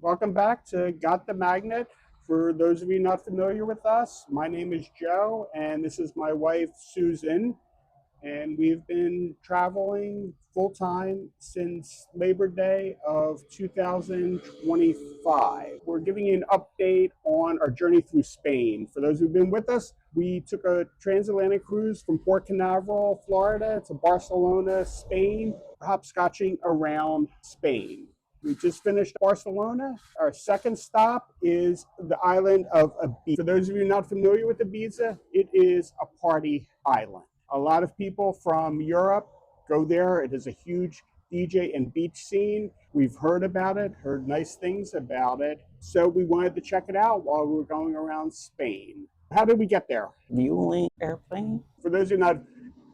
Welcome back to Got the Magnet. For those of you not familiar with us, my name is Joe, and this is my wife, Susan. And we've been traveling full time since Labor Day of 2025. We're giving you an update on our journey through Spain. For those who've been with us, we took a transatlantic cruise from Port Canaveral, Florida to Barcelona, Spain, hopscotching around Spain. We just finished Barcelona. Our second stop is the island of Ibiza. For those of you not familiar with Ibiza, it is a party island. A lot of people from Europe go there. It is a huge DJ and beach scene. We've heard about it, heard nice things about it. So we wanted to check it out while we were going around Spain. How did we get there? Vueling airplane. For those who not,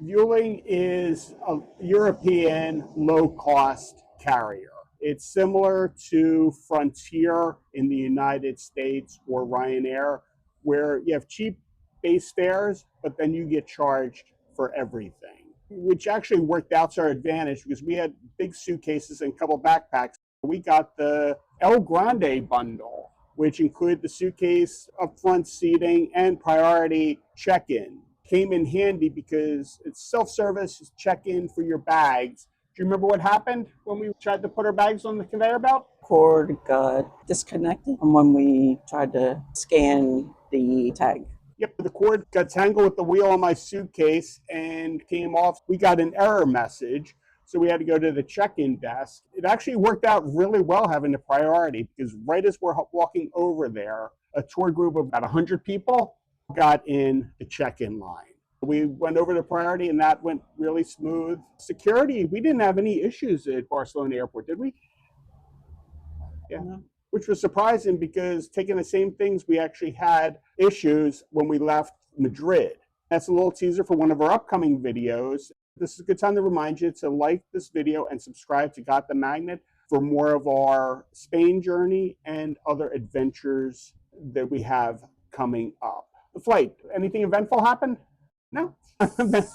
Vueling is a European low-cost carrier. It's similar to Frontier in the United States or Ryanair, where you have cheap base fares, but then you get charged for everything, which actually worked out to our advantage because we had big suitcases and a couple backpacks. We got the El Grande bundle, which included the suitcase, upfront seating, and priority check-in. Came in handy because it's self-service, just check in for your bags. Do you remember what happened when we tried to put our bags on the conveyor belt? Cord got disconnected when we tried to scan the tag. Yep, the cord got tangled with the wheel on my suitcase and came off. We got an error message, so we had to go to the check-in desk. It actually worked out really well having the priority because right as we're walking over there, a tour group of about 100 people got in the check-in line. We went over to priority and that went really smooth. Security, we didn't have any issues at Barcelona Airport, did we? Yeah. No. Which was surprising because taking the same things, we actually had issues when we left Madrid. That's a little teaser for one of our upcoming videos. This is a good time to remind you to like this video and subscribe to Got the Magnet for more of our Spain journey and other adventures that we have coming up. The flight, anything eventful happened? No. It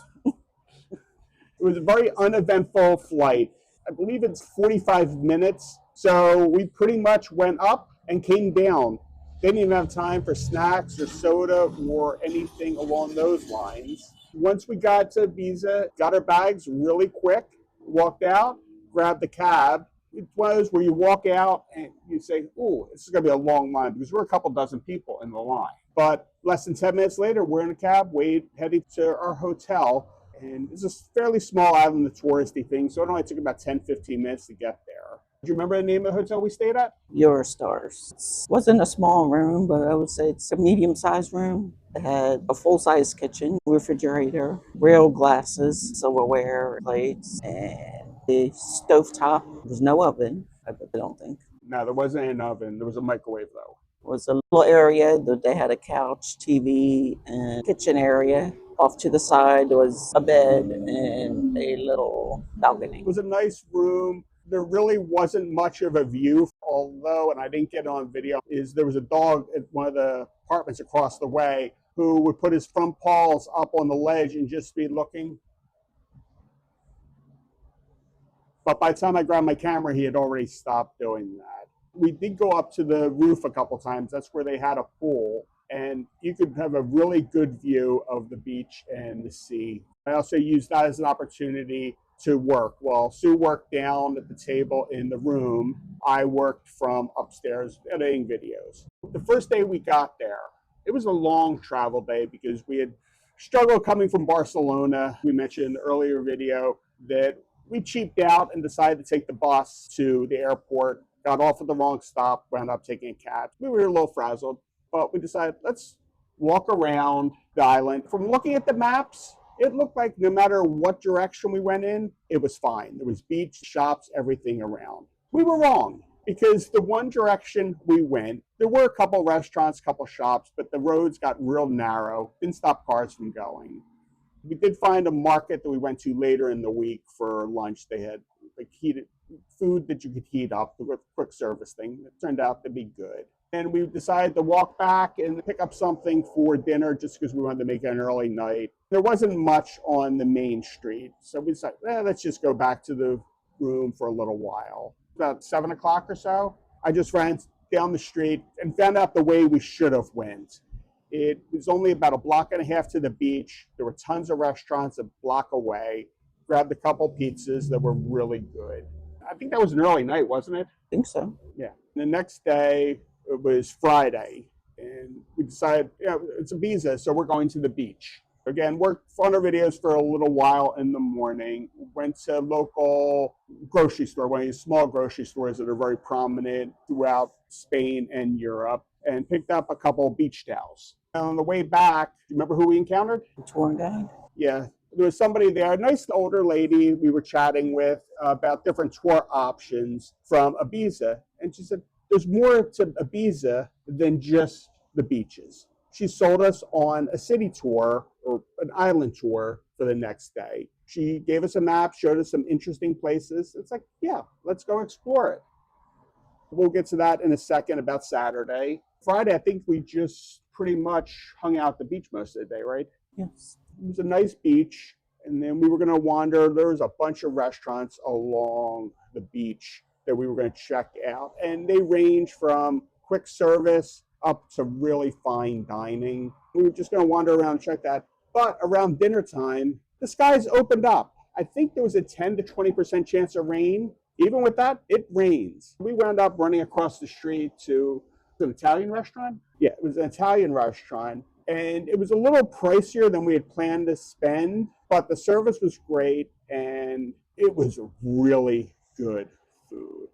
was a very uneventful flight. I believe it's 45 minutes. So we pretty much went up and came down. Didn't even have time for snacks or soda or anything along those lines. Once we got to Ibiza, got our bags really quick, walked out, grabbed the cab. It was where you walk out and you say, "Ooh, this is going to be a long line," because we're a couple dozen people in the line. But less than 10 minutes later, we're in a cab, heading to our hotel. And it's a fairly small island, the touristy thing, so it only took about 10, 15 minutes to get there. Do you remember the name of the hotel we stayed at? Eurostars. It wasn't a small room, but I would say it's a medium-sized room. It had a full-size kitchen, refrigerator, real glasses, silverware, plates, and the stovetop. There's no oven, I don't think. No, there wasn't an oven. There was a microwave, though. It was a little area that they had a couch, TV, and kitchen area. Off to the side was a bed and a little balcony. It was a nice room. There really wasn't much of a view, although, and I didn't get it on video, is there was a dog at one of the apartments across the way who would put his front paws up on the ledge and just be looking. But by the time I grabbed my camera, he had already stopped doing that. We did go up to the roof a couple times. That's where they had a pool, and you could have a really good view of the beach and the sea. I also used that as an opportunity to work. While Sue worked down at the table in the room, I worked from upstairs editing videos. The first day we got there, it was a long travel day because we had struggled coming from Barcelona. We mentioned in the earlier video that we cheaped out and decided to take the bus to the airport, got off at the wrong stop, wound up taking a cab. We were a little frazzled, but we decided let's walk around the island. From looking at the maps, it looked like no matter what direction we went in, it was fine. There was beach, shops, everything around. We were wrong because the one direction we went, there were a couple restaurants, a couple shops, but the roads got real narrow, didn't stop cars from going. We did find a market that we went to later in the week for lunch. They had like heated food that you could heat up, the quick service thing. It turned out to be good. And we decided to walk back and pick up something for dinner just because we wanted to make it an early night. There wasn't much on the main street. So we decided, let's just go back to the room for a little while. About 7 o'clock or so, I just ran down the street and found out the way we should have went. It was only about a block and a half to the beach. There were tons of restaurants a block away. Grabbed a couple pizzas that were really good. I think that was an early night, wasn't it? I think so. Yeah. The next day, it was Friday, and we decided, it's Ibiza, so we're going to the beach. Again, worked on our videos for a little while in the morning. Went to a local grocery store, one of these small grocery stores that are very prominent throughout Spain and Europe, and picked up a couple of beach towels. And on the way back, do you remember who we encountered? The tour guide. Yeah, there was somebody there, a nice older lady we were chatting with about different tour options from Ibiza. And she said, there's more to Ibiza than just the beaches. She sold us on a city tour or an island tour for the next day. She gave us a map, showed us some interesting places. It's like, yeah, let's go explore it. We'll get to that in a second about Saturday. Friday, I think we just pretty much hung out at the beach most of the day, right? Yes. It was a nice beach, and then we were going to wander. There was a bunch of restaurants along the beach that we were going to check out, and they range from quick service up to really fine dining. We were just going to wander around and check that. But around dinner time, the skies opened up. I think there was a 10 to 20% chance of rain. Even with that, it rains. We wound up running across the street to an Italian restaurant. Yeah, it was an Italian restaurant. And it was a little pricier than we had planned to spend, but the service was great and it was really good food.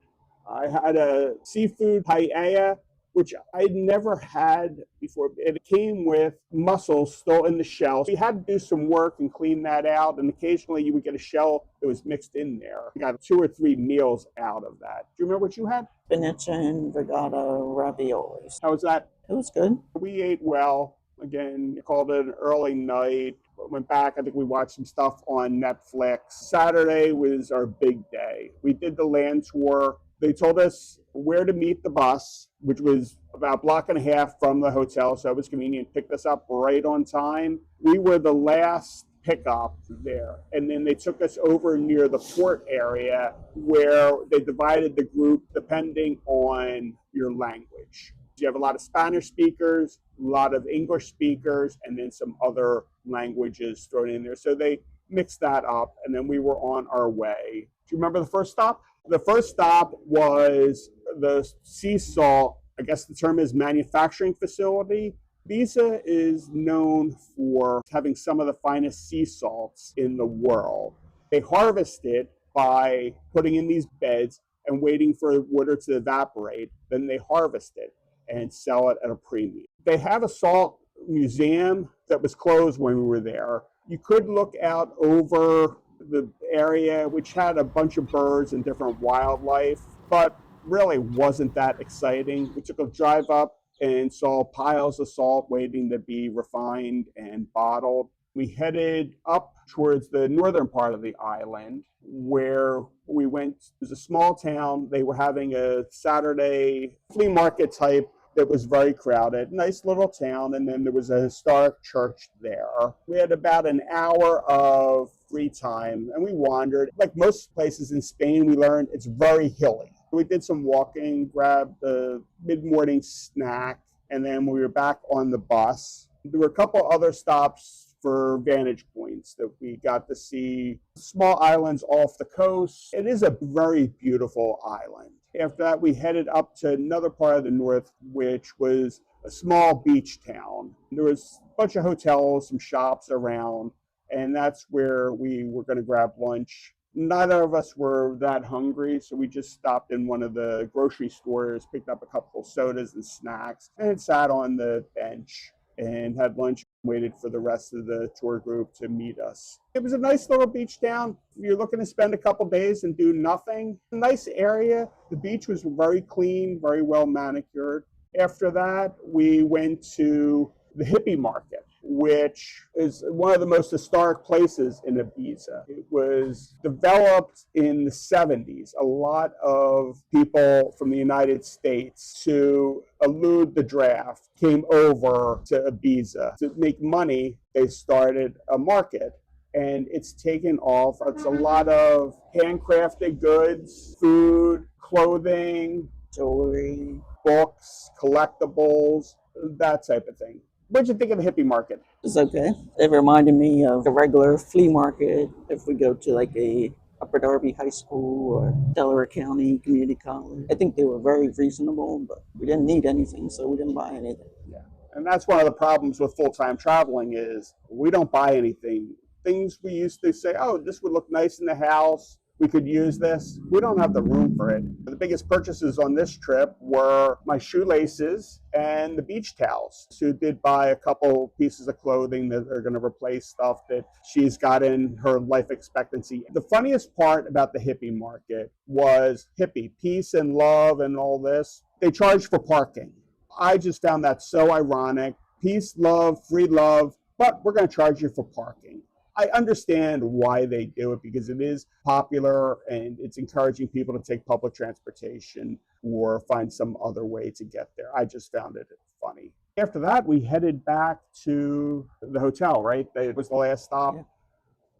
I had a seafood paella, which I'd never had before. It came with mussels still in the shell. We had to do some work and clean that out, and occasionally you would get a shell that was mixed in there. We got 2 or 3 meals out of that. Do you remember what you had? Spinach and regatta raviolis. How was that? It was good. We ate well. Again, called it an early night. Went back. I think we watched some stuff on Netflix. Saturday was our big day. We did the land tour. They told us where to meet the bus, which was about a block and a half from the hotel, so it was convenient. Picked us up right on time. We were the last pickup there, and then they took us over near the port area where they divided the group depending on your language. You have a lot of Spanish speakers, a lot of English speakers, and then some other languages thrown in there. So they mixed that up, and then we were on our way. Do you remember the first stop? The first stop was the sea salt, I guess the term is manufacturing facility. Ibiza is known for having some of the finest sea salts in the world. They harvest it by putting in these beds and waiting for water to evaporate. Then they harvest it and sell it at a premium. They have a salt museum that was closed when we were there. You could look out over the area, which had a bunch of birds and different wildlife, but really wasn't that exciting. We took a drive up and saw piles of salt waiting to be refined and bottled. We headed up towards the northern part of the island where we went. It was a small town. They were having a Saturday flea market type that was very crowded. Nice little town, and then there was a historic church there. We had about an hour of free time, and we wandered. Like most places in Spain, we learned it's very hilly. We did some walking, grabbed a mid-morning snack, and then we were back on the bus. There were a couple other stops for vantage points that we got to see small islands off the coast. It is a very beautiful island. After that, we headed up to another part of the north, which was a small beach town. There was a bunch of hotels, some shops around, and that's where we were going to grab lunch. Neither of us were that hungry, so we just stopped in one of the grocery stores, picked up a couple of sodas and snacks, and sat on the bench and had lunch, waited for the rest of the tour group to meet us. It was a nice little beach town. If you're looking to spend a couple days and do nothing, a nice area. The beach was very clean, very well manicured. After that, we went to the Hippie Market, which is one of the most historic places in Ibiza. It was developed in the 70s. A lot of people from the United States, to elude the draft, came over to Ibiza. To make money, they started a market, and it's taken off. It's a lot of handcrafted goods, food, clothing, jewelry. books, collectibles, that type of thing. What'd you think of the hippie market? It's okay. It reminded me of the regular flea market if we go to like a Upper Darby High School or Delaware County Community College. I think they were very reasonable, but we didn't need anything, so we didn't buy anything. Yeah. And that's one of the problems with full-time traveling is we don't buy anything. Things we used to say, oh, this would look nice in the house. We could use this. We don't have the room for it. The biggest purchases on this trip were my shoelaces and the beach towels. Sue did buy a couple pieces of clothing that are going to replace stuff that she's got in her life expectancy. The funniest part about the hippie market was hippie, peace and love and all this. They charge for parking. I just found that so ironic. Peace, love, free love, but we're going to charge you for parking. I understand why they do it because it is popular and it's encouraging people to take public transportation or find some other way to get there. I just found it funny. After that, we headed back to the hotel, right? It was the last stop. Yeah.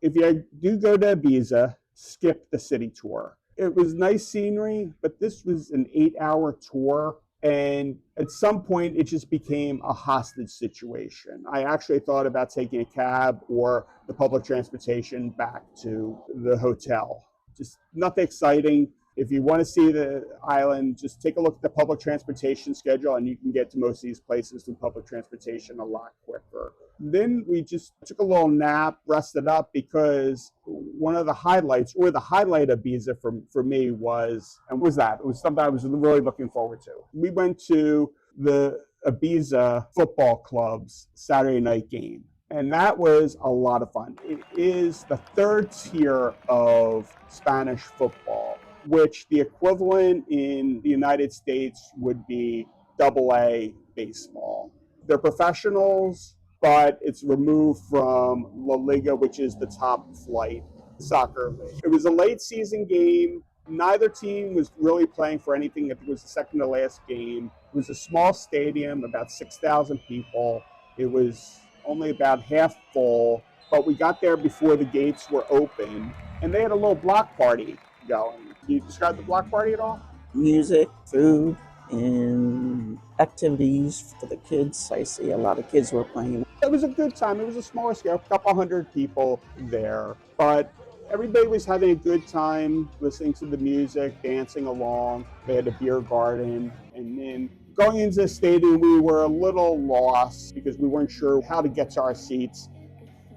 If you do go to Ibiza, skip the city tour. It was nice scenery, but this was an 8-hour tour. And at some point, it just became a hostage situation. I actually thought about taking a cab or the public transportation back to the hotel. Just nothing exciting. If you want to see the island, just take a look at the public transportation schedule, and you can get to most of these places through public transportation a lot quicker. Then we just took a little nap, rested up, because one of the highlights, or the highlight of Ibiza for me was, and was that? It was something I was really looking forward to. We went to the Ibiza football club's Saturday night game. And that was a lot of fun. It is the third tier of Spanish football, which the equivalent in the United States would be AA baseball. They're professionals, but it's removed from La Liga, which is the top flight soccer league. It was a late season game. Neither team was really playing for anything. I think it was the second to last game. It was a small stadium, about 6,000 people. It was only about half full, but we got there before the gates were open, and they had a little block party going. Can you describe the block party at all? Music, food, and activities for the kids. I see a lot of kids were playing. It was a good time. It was a smaller scale, a couple hundred people there, but everybody was having a good time listening to the music, dancing along. They had a beer garden, and then going into the stadium, we were a little lost because we weren't sure how to get to our seats.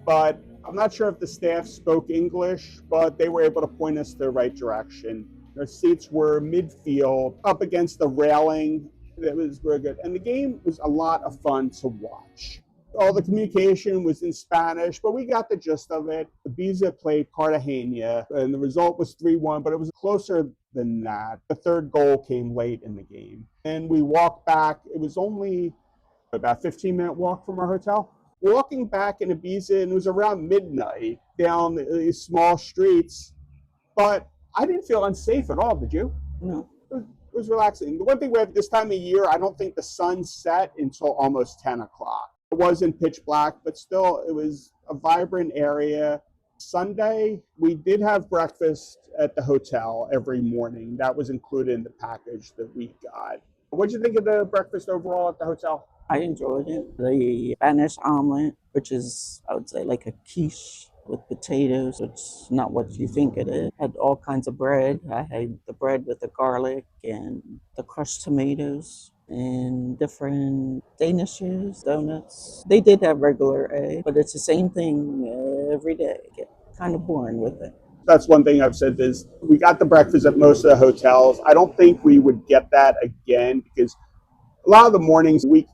But I'm not sure if the staff spoke English, but they were able to point us the right direction. Our seats were midfield, up against the railing. That was very good. And the game was a lot of fun to watch. All the communication was in Spanish, but we got the gist of it. Ibiza played Cartagena, and the result was 3-1, but it was closer than that. The third goal came late in the game. And we walked back. It was only about a 15-minute walk from our hotel. Walking back in Ibiza, and it was around midnight down these small streets, but I didn't feel unsafe at all. Did you? No. It was relaxing. The one thing we have this time of year, I don't think the sun set until almost 10 o'clock. It wasn't pitch black, but still, it was a vibrant area. Sunday, we did have breakfast at the hotel every morning. That was included in the package that we got. What did you think of the breakfast overall at the hotel? I enjoyed it. The Spanish omelet, which is, I would say, like a quiche with potatoes, which is not what you think it is. Had all kinds of bread. I had the bread with the garlic and the crushed tomatoes and different danishes, donuts. They did have regular egg, but it's the same thing every day. Get kind of boring with it. That's one thing I've said is we got the breakfast at most of the hotels. I don't think we would get that again because a lot of the mornings we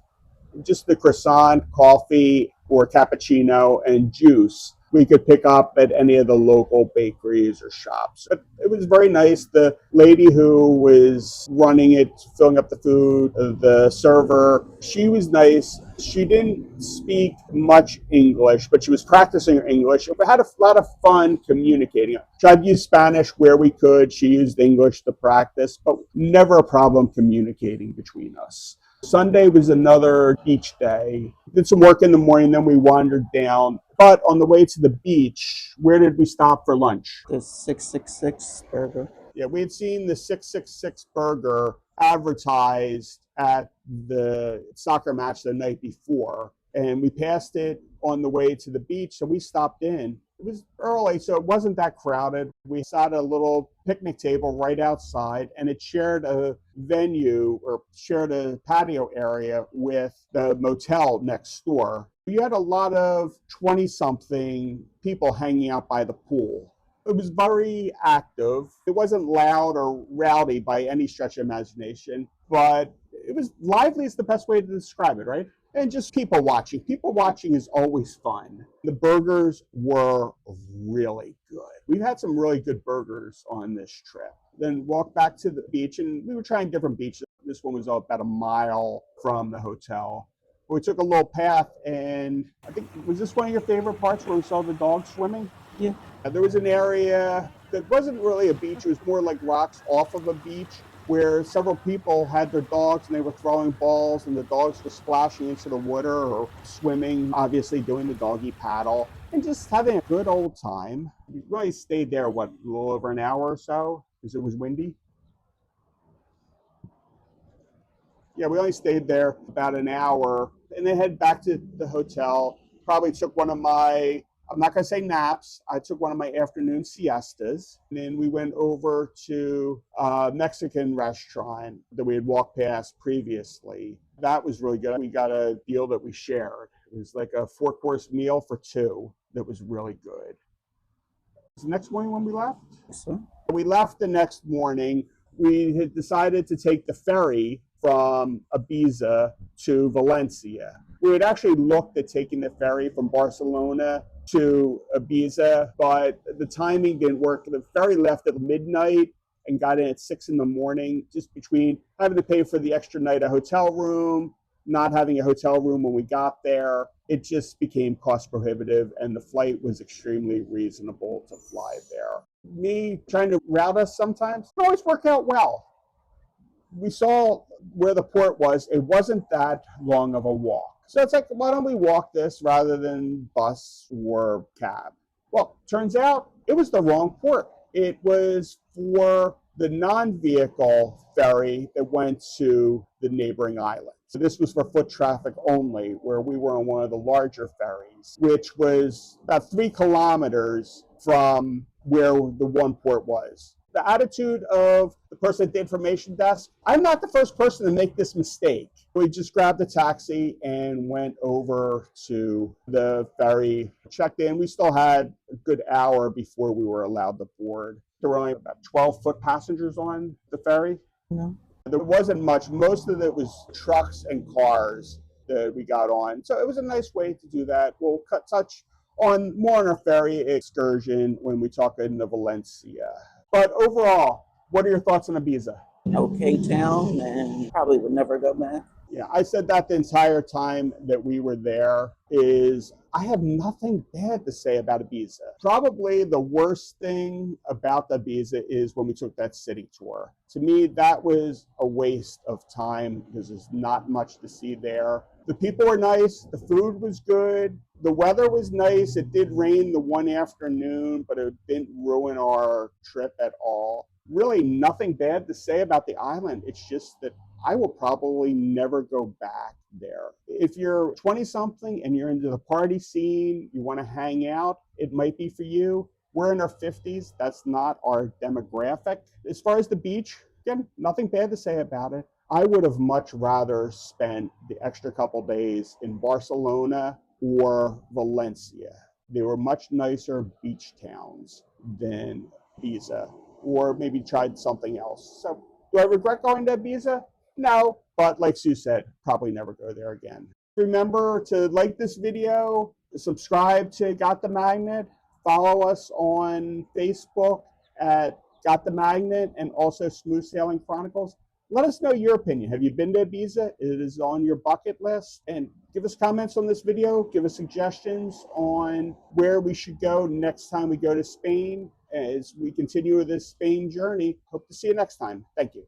just the croissant, coffee, or cappuccino and juice we could pick up at any of the local bakeries or shops. But it was very nice. The lady who was running it, filling up the food, the server, she was nice. She didn't speak much English, but she was practicing her English. We had a lot of fun communicating. Tried to use Spanish where we could. She used English to practice, but never a problem communicating between us. Sunday was another beach day. Did some work in the morning, then we wandered down. But on the way to the beach, where did we stop for lunch? The 666 burger. Yeah, we had seen the 666 burger advertised at the soccer match the night before, and we passed it on the way to the beach, so we stopped in. It was early, so it wasn't that crowded. We sat at a little picnic table right outside, and it shared a venue or shared a patio area with the motel next door. You had a lot of 20 something people hanging out by the pool. It was very active. It wasn't loud or rowdy by any stretch of imagination, but it was lively is the best way to describe it, right? And just people watching. People watching is always fun. The burgers were really good. We've had some really good burgers on this trip. Then walked back to the beach, and we were trying different beaches. This one was about a mile from the hotel. We took a little path, and I think, was this one of your favorite parts where we saw the dogs swimming? Yeah. There was an area that wasn't really a beach. It was more like rocks off of a beach where several people had their dogs and they were throwing balls and the dogs were splashing into the water or swimming, obviously doing the doggy paddle and just having a good old time. We really stayed there, what, a little over an hour or so because it was windy. Yeah, we only stayed there about an hour and then head back to the hotel. Probably took one of my, I'm not going to say naps, I took one of my afternoon siestas. And then we went over to a Mexican restaurant that we had walked past previously. That was really good. We got a deal that we shared. It was like a 4-course meal for 2 that was really good. The next morning when we left? So, We left the next morning. We had decided to take the ferry from Ibiza to Valencia. We had actually looked at taking the ferry from Barcelona to Ibiza, but the timing didn't work. The ferry left at midnight and got in at 6 in the morning, just between having to pay for the extra night a hotel room, not having a hotel room when we got there. It just became cost prohibitive, and the flight was extremely reasonable to fly there. Me trying to route us sometimes it always work out well. We saw where the port was. It wasn't that long of a walk. So it's like, why don't we walk this rather than bus or cab? Well, turns out it was the wrong port. It was for the non-vehicle ferry that went to the neighboring island. So this was for foot traffic only, where we were on one of the larger ferries, which was about 3 kilometers from where the one port was. The attitude of the person at the information desk, I'm not the first person to make this mistake. We just grabbed a taxi and went over to the ferry, checked in. We still had a good hour before we were allowed to board. There were only about 12-foot passengers on the ferry. no. There wasn't much. Most of it was trucks and cars that we got on. So it was a nice way to do that. We'll touch on more on our ferry excursion when we talk into Valencia. But overall, what are your thoughts on Ibiza? Okay town, and probably would never go back. Yeah, I said that the entire time that we were there is I have nothing bad to say about Ibiza. Probably the worst thing about the Ibiza is when we took that city tour. To me, that was a waste of time because there's not much to see there. The people were nice, the food was good, the weather was nice. It did rain the one afternoon, but it didn't ruin our trip at all. Really nothing bad to say about the island. It's just that I will probably never go back there. If you're 20 something and you're into the party scene, you want to hang out, it might be for you. We're in our 50s. That's not our demographic. As far as the beach, again, nothing bad to say about it. I would have much rather spent the extra couple days in Barcelona or Valencia. They were much nicer beach towns than Ibiza, or maybe tried something else. So do I regret going to Ibiza? No, but like Sue said, probably never go there again. Remember to like this video, subscribe to Got the Magnet, follow us on Facebook at Got the Magnet and also Smooth Sailing Chronicles. Let us know your opinion. Have you been to Ibiza? It is on your bucket list. And give us comments on this video. Give us suggestions on where we should go next time we go to Spain as we continue this Spain journey. Hope to see you next time. Thank you.